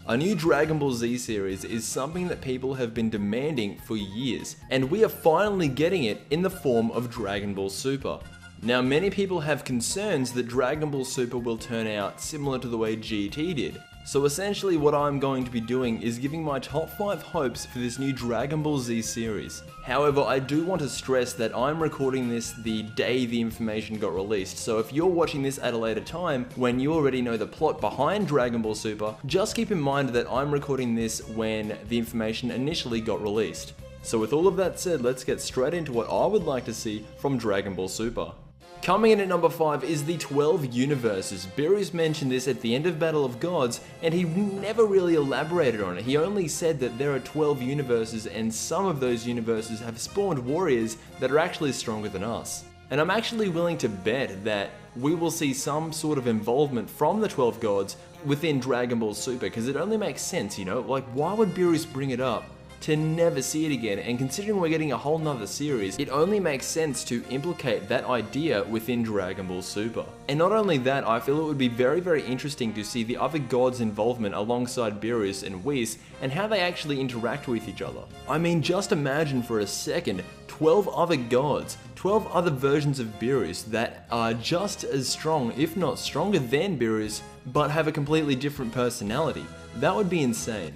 A new Dragon Ball Z series is something that people have been demanding for years, and we are finally getting it in the form of Dragon Ball Super. Now, many people have concerns that Dragon Ball Super will turn out similar to the way GT did. So essentially what I'm going to be doing is giving my top 5 hopes for this new Dragon Ball Z series. However, I do want to stress that I'm recording this the day the information got released, so if you're watching this at a later time, when you already know the plot behind Dragon Ball Super, just keep in mind that I'm recording this when the information initially got released. So with all of that said, let's get straight into what I would like to see from Dragon Ball Super. Coming in at number 5 is the 12 universes. Beerus mentioned this at the end of Battle of Gods, and he never really elaborated on it. He only said that there are 12 universes, and some of those universes have spawned warriors that are actually stronger than us. And I'm actually willing to bet that we will see some sort of involvement from the 12 gods within Dragon Ball Super, because it only makes sense, you know? Like, why would Beerus bring it up to never see it again? And considering we're getting a whole nother series, it only makes sense to implicate that idea within Dragon Ball Super. And not only that, I feel it would be very interesting to see the other gods' involvement alongside Beerus and Whis, and how they actually interact with each other. I mean, just imagine for a second, 12 other gods, 12 other versions of Beerus that are just as strong, if not stronger than Beerus, but have a completely different personality. That would be insane.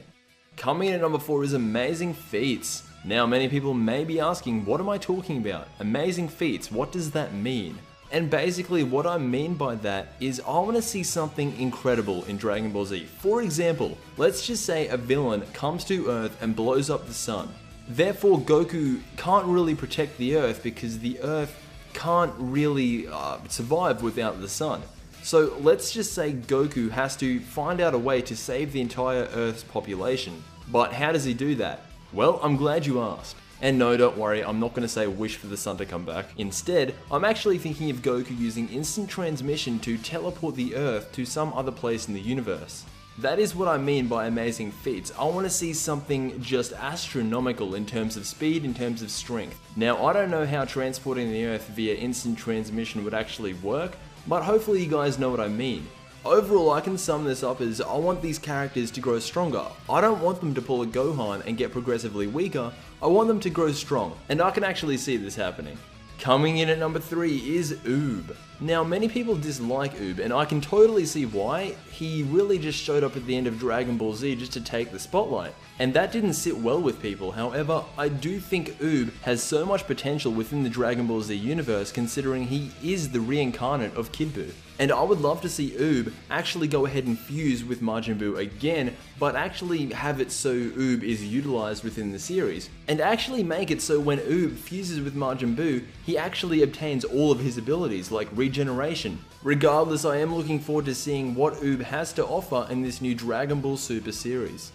Coming in at number 4 is Amazing Feats. Now, many people may be asking, what am I talking about? Amazing Feats, what does that mean? And basically what I mean by that is I want to see something incredible in Dragon Ball Z. For example, let's just say a villain comes to Earth and blows up the sun. Therefore, Goku can't really protect the Earth because the Earth can't really survive without the sun. So let's just say Goku has to find out a way to save the entire Earth's population. But how does he do that? Well, I'm glad you asked. And no, don't worry, I'm not going to say wish for the sun to come back. Instead, I'm actually thinking of Goku using instant transmission to teleport the Earth to some other place in the universe. That is what I mean by amazing feats. I want to see something just astronomical in terms of speed, in terms of strength. Now, I don't know how transporting the Earth via instant transmission would actually work, but hopefully you guys know what I mean. Overall, I can sum this up as I want these characters to grow stronger. I don't want them to pull a Gohan and get progressively weaker, I want them to grow strong, and I can actually see this happening. Coming in at number 3 is Oob. Now, many people dislike Oob, and I can totally see why. He really just showed up at the end of Dragon Ball Z just to take the spotlight, and that didn't sit well with people. However, I do think Oob has so much potential within the Dragon Ball Z universe, considering he is the reincarnate of Kid Buu. And I would love to see Oob actually go ahead and fuse with Majin Buu again, but actually have it so Oob is utilized within the series. And actually make it so when Oob fuses with Majin Buu, he actually obtains all of his abilities, like regeneration. Regardless, I am looking forward to seeing what Oob has to offer in this new Dragon Ball Super series.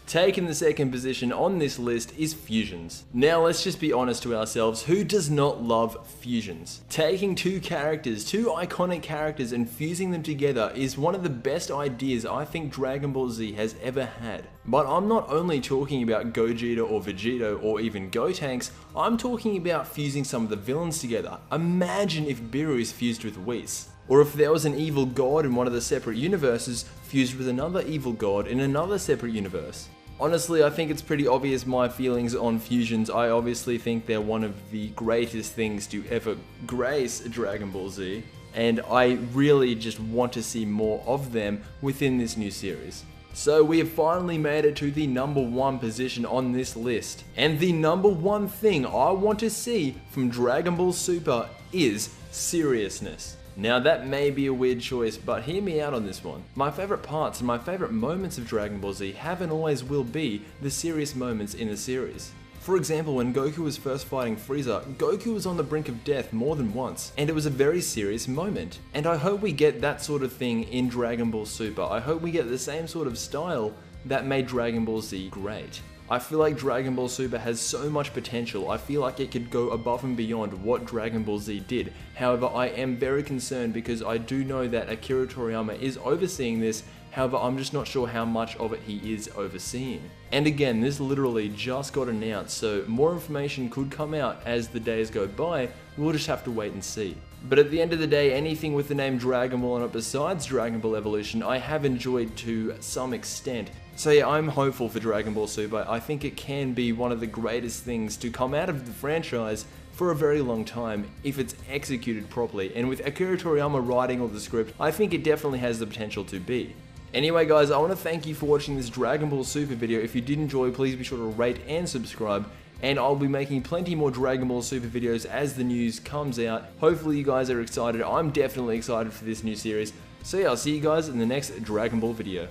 Taking the second position on this list is fusions. Now let's just be honest to ourselves, who does not love fusions? Taking two iconic characters and fusing them together is one of the best ideas I think Dragon Ball Z has ever had. But I'm not only talking about Gogeta or Vegito or even Gotenks, I'm talking about fusing some of the villains together. Imagine if Beerus fused with Whis. Or if there was an evil god in one of the separate universes fused with another evil god in another separate universe. Honestly, I think it's pretty obvious my feelings on fusions. I obviously think they're one of the greatest things to ever grace Dragon Ball Z, and I really just want to see more of them within this new series. So we have finally made it to the number 1 position on this list, and the number 1 thing I want to see from Dragon Ball Super is seriousness. Now that may be a weird choice, but hear me out on this one. My favourite parts and my favourite moments of Dragon Ball Z have and always will be the serious moments in the series. For example, when Goku was first fighting Frieza, Goku was on the brink of death more than once, and it was a very serious moment. And I hope we get that sort of thing in Dragon Ball Super. I hope we get the same sort of style that made Dragon Ball Z great. I feel like Dragon Ball Super has so much potential. I feel like it could go above and beyond what Dragon Ball Z did. However, I am very concerned because I do know that Akira Toriyama is overseeing this. However, I'm just not sure how much of it he is overseeing. And again, this literally just got announced, so more information could come out as the days go by. We'll just have to wait and see. But at the end of the day, anything with the name Dragon Ball on it besides Dragon Ball Evolution, I have enjoyed to some extent. So yeah, I'm hopeful for Dragon Ball Super. I think it can be one of the greatest things to come out of the franchise for a very long time if it's executed properly, and with Akira Toriyama writing all the script, I think it definitely has the potential to be. Anyway guys, I want to thank you for watching this Dragon Ball Super video. If you did enjoy, please be sure to rate and subscribe, and I'll be making plenty more Dragon Ball Super videos as the news comes out. Hopefully you guys are excited. I'm definitely excited for this new series. So yeah, I'll see you guys in the next Dragon Ball video.